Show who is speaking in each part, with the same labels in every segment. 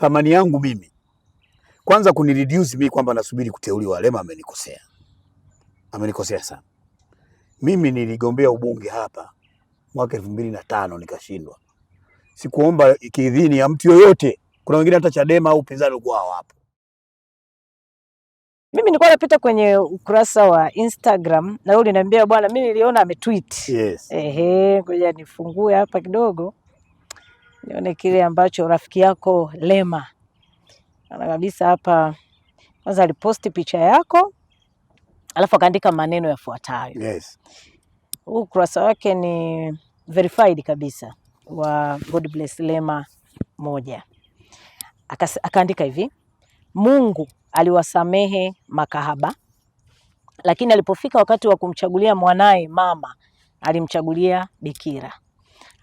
Speaker 1: thamani yangu mimi, kwanza kunireduce mimi kwamba nasubiri kuteuliwa, Lema amenikosea. Amenikosea sana. Mimi niligombea ubunge hapa mwaka 2005 nikashindwa. Sikuomba kiidhini ya mtu yoyote. Kuna wengine hata Chadema au upinzani ulikuwa hawapo.
Speaker 2: Mimi nilikuwa napita kwenye ukurasa wa Instagram na yule uliniambia bwana, mimi niliona ametweet.
Speaker 1: Yes.
Speaker 2: Ngoja nifungue hapa kidogo nione kile ambacho rafiki yako Lema ana kabisa hapa. Kwanza aliposti picha yako alafu akaandika maneno yafuatayo.
Speaker 1: Yes.
Speaker 2: Ukurasa wake ni verified kabisa wa God Bless Lema 1. Akaandika hivi: Mungu aliwasamehe makahaba, lakini alipofika wakati wa kumchagulia mwanae mama alimchagulia bikira.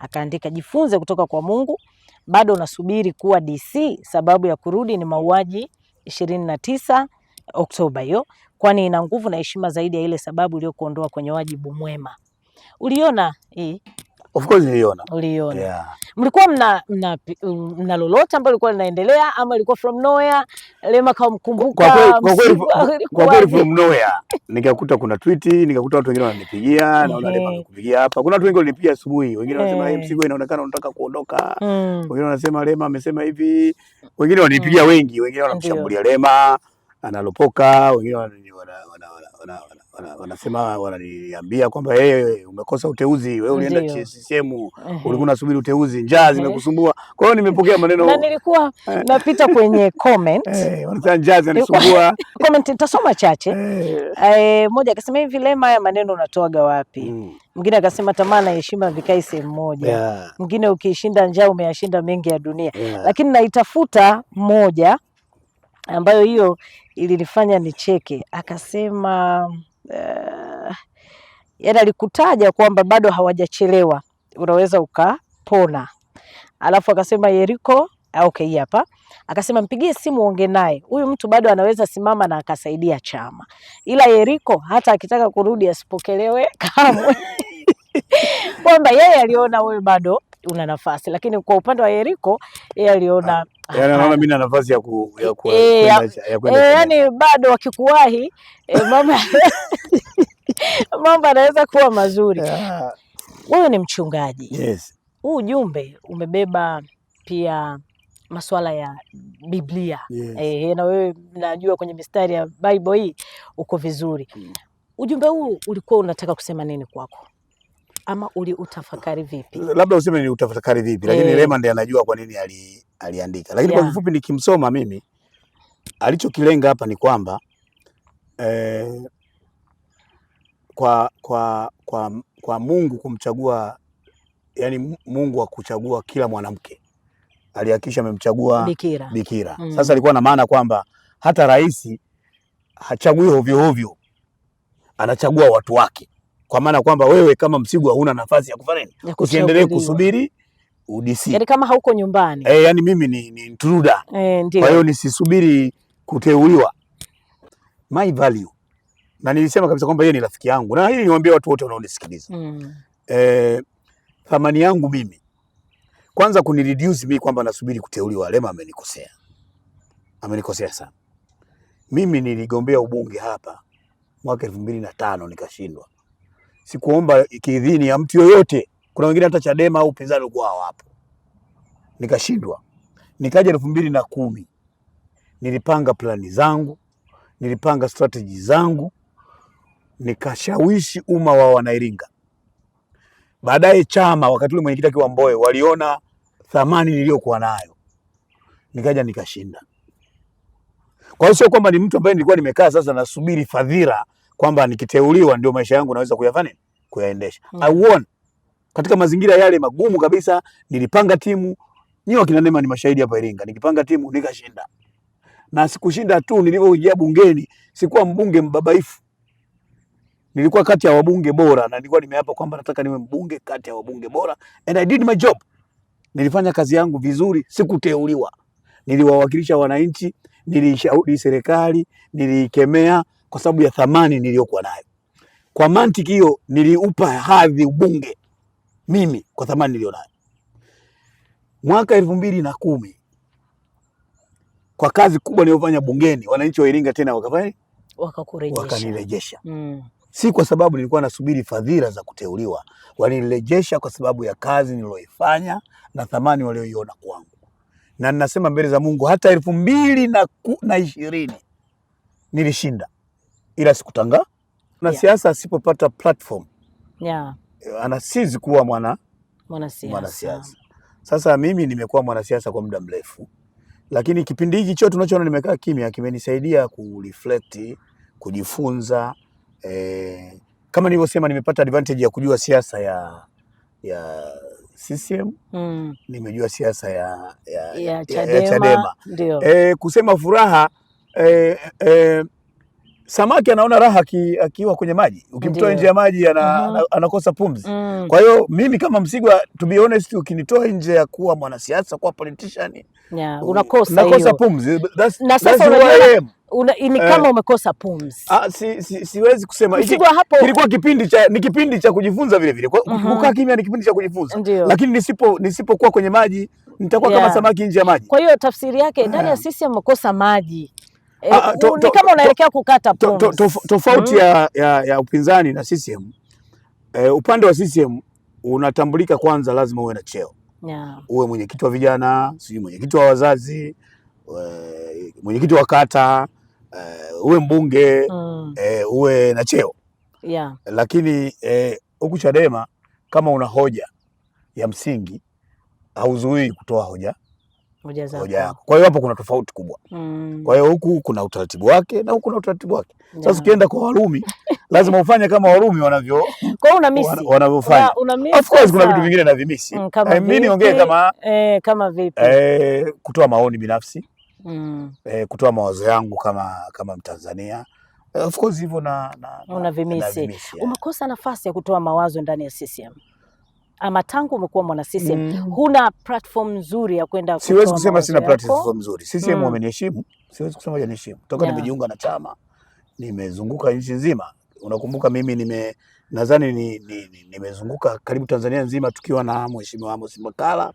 Speaker 2: Akaandika, jifunze kutoka kwa Mungu, bado unasubiri kuwa DC, sababu ya kurudi ni mauaji 29 Oktoba hiyo, kwani ina nguvu na heshima zaidi ya ile sababu iliyokuondoa kwenye wajibu mwema. Uliona hii?
Speaker 1: Of course niliona.
Speaker 2: Uliona.
Speaker 1: Yeah.
Speaker 2: Mlikuwa mna lolote ambalo lilikuwa linaendelea ama ilikuwa from nowhere? Lema kamkumbuka
Speaker 1: kwa kweli from nowhere. Nikakuta kuna tweet, nikakuta watu wengine wananipigia, naona Lema amekupigia hapa. Kuna watu wengi walinipigia asubuhi, wengine wanasema Msigwa inaonekana unataka kuondoka. Wengine wanasema Lema amesema hivi. Wengine wananipigia wengi, wengine wanamshambulia Lema, analopoka, wengine wanasema wananiambia kwamba umekosa uteuzi, wewe ulienda CCM, ulikuwa unasubiri uteuzi, njaa zimekusumbua. Kwa hiyo nimepokea maneno
Speaker 2: na nilikuwa napita kwenye comment
Speaker 1: wanasema njaa zinanisumbua.
Speaker 2: Comment nitasoma chache. Mmoja akasema hivi, Lema, haya maneno unatoaga wapi? Mwingine akasema tamaa na heshima vikai sehemu moja. Mwingine ukishinda njaa umeyashinda mengi ya dunia. Lakini naitafuta moja ambayo hiyo ilinifanya nicheke. Akasema alikutaja kwamba bado hawajachelewa, unaweza ukapona. Alafu akasema Yeriko, okay hapa. Akasema mpigie simu uongee naye. Huyu mtu bado anaweza simama na akasaidia chama. Ila Yeriko hata akitaka kurudi asipokelewe kamwe. Kwamba yeye aliona wewe bado una nafasi, lakini kwa upande wa Yeriko yeye aliona
Speaker 1: anaona mimi na nafasi ya kwenda
Speaker 2: yani bado wakikuwahi mambo yanaweza kuwa mazuri. Wewe ni mchungaji.
Speaker 1: Yes.
Speaker 2: Huu ujumbe umebeba pia masuala ya Biblia.
Speaker 1: Yes.
Speaker 2: Na wewe najua kwenye mistari ya Bible hii uko vizuri. Ujumbe huu ulikuwa unataka kusema nini kwako? Ama utafakari vipi?
Speaker 1: Labda useme ni utafakari vipi, lakini Lema ndiye anajua kwa nini aliandika. Lakini kwa kifupi nikimsoma mimi, alichokilenga hapa ni kwamba kwa Mungu kumchagua, yani Mungu akuchagua kila mwanamke, alihakikisha amemchagua bikira. Sasa alikuwa na maana kwamba hata rais hachagui hovyo hovyo, anachagua watu wake. Kwa maana kwamba wewe kama Msigwa huna nafasi ya kufanya nini? Usiendelee kusubiri UDC.
Speaker 2: Yaani kama hauko nyumbani.
Speaker 1: Yani mimi ni intruder. Kwa hiyo nisisubiri kuteuliwa. My value. Na nilisema kabisa kwamba yeye ni rafiki yangu. Na hili niwaambie watu wote wanaonisikiliza. Thamani yangu mimi, kwanza kunireduce mimi kwamba nasubiri kuteuliwa, Lema amenikosea. Amenikosea sana. Mimi niligombea ubunge hapa mwaka 2005 nikashindwa. Sikuomba kiidhini ya mtu yoyote. Kuna wengine hata Chadema au upinzani ulikuwa hawapo. Nikashindwa. Nikaja 2010. Nilipanga plani zangu, nilipanga strategy zangu, nikashawishi umma wa Wanairinga. Baadaye chama, wakati ule mwenyekiti akiwa Mbowe, waliona thamani niliyokuwa nayo. Nikaja nikashinda. Kwa hiyo sio kwamba ni mtu ambaye nilikuwa nimekaa sasa nasubiri fadhila kwamba nikiteuliwa ndio maisha yangu naweza kuyafanya kuyaendesha. I won. Katika mazingira yale magumu kabisa, nilipanga timu. Nyinyi wakina Neema ni mashahidi hapa Iringa. Nikipanga timu nikashinda. Na sikushinda tu, nilipoingia bungeni sikuwa mbunge mbabaifu. Nilikuwa kati ya wabunge bora na nilikuwa nimeapa kwamba nataka niwe mbunge kati ya wabunge bora, and I did my job. Nilifanya kazi yangu vizuri, sikuteuliwa. Niliwawakilisha wananchi, nilishauri serikali, nilikemea kwa sababu ya thamani niliyokuwa nayo. Kwa mantiki hiyo niliupa hadhi ubunge mimi kwa thamani nilionayo. Mwaka 2010 kwa kazi kubwa niliyofanya bungeni, wananchi wa Iringa tena wakanirejesha. Si kwa sababu nilikuwa nasubiri fadhila za kuteuliwa, walinirejesha kwa sababu ya kazi niliyoifanya na thamani walioiona kwangu. Na ninasema mbele za Mungu, hata 2020 nilishinda, ila sikutanga na siasa asipopata platform anasizi kuwa mwanasiasa. Sasa mimi nimekuwa mwanasiasa kwa muda mrefu, lakini kipindi hiki chote tunachoona nimekaa kimya kimenisaidia kureflect, kujifunza. Kama nilivyosema, nimepata advantage ya kujua siasa ya CCM, nimejua siasa ya Chadema.
Speaker 2: Ndio.
Speaker 1: Kusema furaha, samaki anaona raha akiwa kwenye maji, ukimtoa nje ya maji anakosa pumzi. Kwa hiyo mimi kama Msigwa, to be honest, ukinitoa nje ya kuwa mwanasiasa, kuwa politician, unakosa pumzi.
Speaker 2: Na sasa ni kama umekosa pumzi.
Speaker 1: Siwezi kusema kilikuwa kipindi cha kujifunza vile vile. Kukaa kimya ni kipindi cha kujifunza. Lakini nisipokuwa kwenye maji nitakuwa kama samaki nje ya maji.
Speaker 2: Kwa hiyo tafsiri yake ndani ya sisi umekosa maji. Ni kama unaelekea kukata pumzi.
Speaker 1: Tofauti ya upinzani na CCM. Upande wa CCM unatambulika, kwanza lazima uwe na cheo. Uwe mwenyekiti wa vijana, sijui mwenyekiti wa wazazi, mwenyekiti wa kata, uwe mbunge, uwe na cheo. Lakini huku Chadema kama una hoja ya msingi hauzuii kutoa hoja yako. Kwa hiyo hapo kuna tofauti kubwa. Kwa hiyo huku kuna utaratibu wake na huku kuna utaratibu wake. Sasa ukienda kwa Warumi lazima ufanye kama Warumi wanavyofanya. Of course kuna vitu vingine na vimisi. Mimi niongee
Speaker 2: kama vipi?
Speaker 1: Kutoa maoni binafsi. Kutoa mawazo yangu kama Mtanzania. Of course hivyo
Speaker 2: una vimisi. Umekosa nafasi ya kutoa mawazo ndani ya CCM. Ama tangu umekuwa mwana CCM huna platform nzuri ya kwenda.
Speaker 1: Siwezi kusema sina platform nzuri. CCM wameniheshimu, siwezi kusema hajaniheshimu. Toka nimejiunga na chama nimezunguka nchi nzima. Unakumbuka mimi nadhani nimezunguka karibu Tanzania nzima tukiwa na Mheshimiwa Amos Makalla,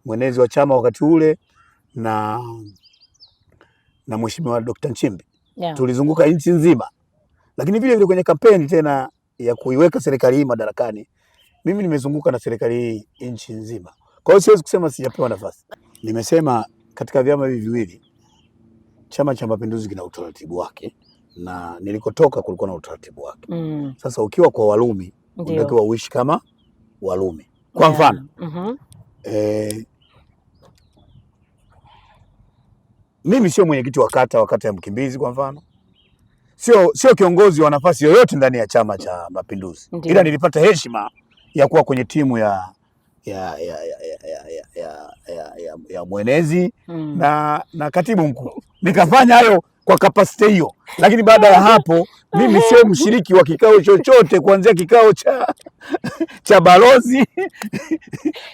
Speaker 1: mwenezi wa chama wakati ule, na Mheshimiwa Dr. Nchimbi. Tulizunguka nchi nzima. Lakini vile vile kwenye kampeni tena ya kuiweka serikali hii madarakani, mimi nimezunguka na serikali hii nchi nzima. Kwa hiyo siwezi kusema sijapewa nafasi. Nimesema katika vyama hivi viwili, Chama cha Mapinduzi kina utaratibu wake na nilikotoka kulikuwa na utaratibu wake. Sasa ukiwa kwa Warumi unatakiwa uishi kama Warumi. Kwa mfano, mimi sio mwenyekiti wa kata ya Mkimbizi kwa mfano. Sio kiongozi wa nafasi yoyote ndani ya Chama cha Mapinduzi. Ila nilipata heshima ya kuwa kwenye timu ya mwenezi na katibu mkuu. Nikafanya hayo kwa kapasiti hiyo. Lakini baada ya hapo mimi sio mshiriki wa kikao chochote, kuanzia kikao cha balozi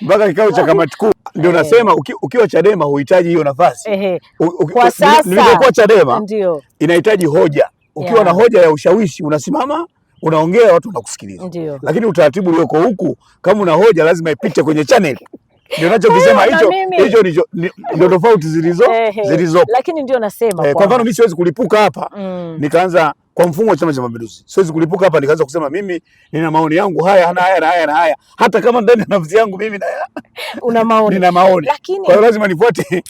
Speaker 1: mpaka kikao cha kamati kuu. Ndio nasema ukiwa Chadema huhitaji hiyo nafasi.
Speaker 2: Kwa sasa
Speaker 1: nilipokuwa Chadema inahitaji hoja. Ukiwa na hoja ya ushawishi unasimama unaongea, watu wanakusikiliza. Lakini utaratibu ulioko huku, kama una hoja lazima ipite kwenye channel. Ndio ninachokisema, hicho ndio tofauti zilizopo.
Speaker 2: Lakini ndio nasema
Speaker 1: kwa mfano mimi siwezi kulipuka hapa nikaanza kwa mfumo wa Chama cha Mapinduzi. Siwezi kulipuka hapa nikaanza kusema mimi nina maoni yangu haya na haya, hata kama ndani ya nafsi yangu mimi
Speaker 2: una maoni.
Speaker 1: Nina maoni. Kwa hiyo lazima nifuate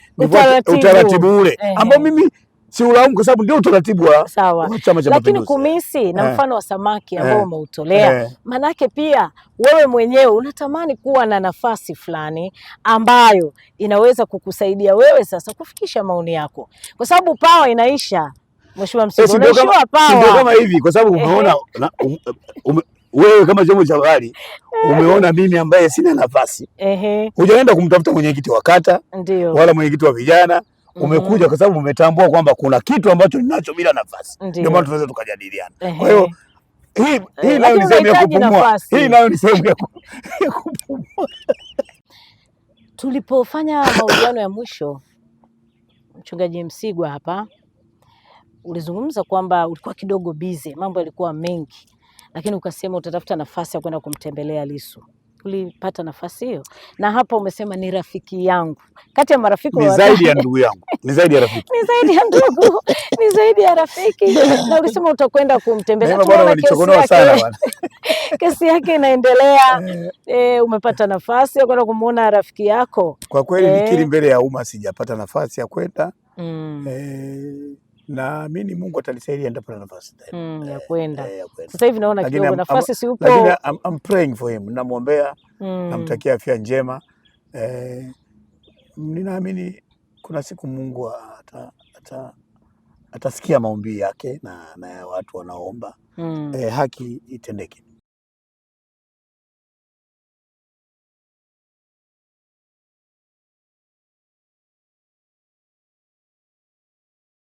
Speaker 1: utaratibu ule ambao mimi si ulaumu kwa sababu ndio utaratibu wa Chama cha Mapinduzi.
Speaker 2: Lakini kumisi na mfano wa samaki ambao umeutolea, manake pia wewe mwenyewe unatamani kuwa na nafasi fulani ambayo inaweza kukusaidia wewe sasa kufikisha maoni yako, kwa sababu pawa inaisha. Mheshimiwa Msigwa,
Speaker 1: ndio kama hivi, kwa sababu umeona wewe kama chombo cha habari umeona mimi ambaye sina nafasi, hujaenda kumtafuta mwenyekiti wa kata wala mwenyekiti wa vijana. Umekuja kwa sababu umetambua kwamba kuna kitu ambacho ninacho bila nafasi. Ndio maana tunaweza tukajadiliana. Kwa hiyo hii nayo ni sehemu ya kupumua. Hii nayo ni sehemu ya kupumua.
Speaker 2: Tulipofanya mahojiano ya mwisho, Mchungaji Msigwa hapa, ulizungumza kwamba ulikuwa kidogo busy, mambo yalikuwa mengi, lakini ukasema utatafuta nafasi ya kwenda kumtembelea Lissu ulipata nafasi hiyo, na hapa umesema ni rafiki yangu, kati ya marafiki
Speaker 1: ni zaidi ya ndugu yangu, ni zaidi ya rafiki,
Speaker 2: ni zaidi ya ndugu, ni zaidi ya rafiki. Na ulisema utakwenda kumtembelea, kesi yake inaendelea. Umepata nafasi ya kwenda kumuona rafiki yako?
Speaker 1: Kwa kweli nikiri mbele ya umma, sijapata nafasi ya kwenda. Na mimi Mungu atanisaidia ndapata nafasi
Speaker 2: ya kwenda. Sasa hivi naona kidogo nafasi si upo.
Speaker 1: Lakini I'm praying for him, namwombea, namtakia afya njema. Ninaamini kuna siku Mungu atasikia maombi yake na ya watu wanaoomba, haki itendeke.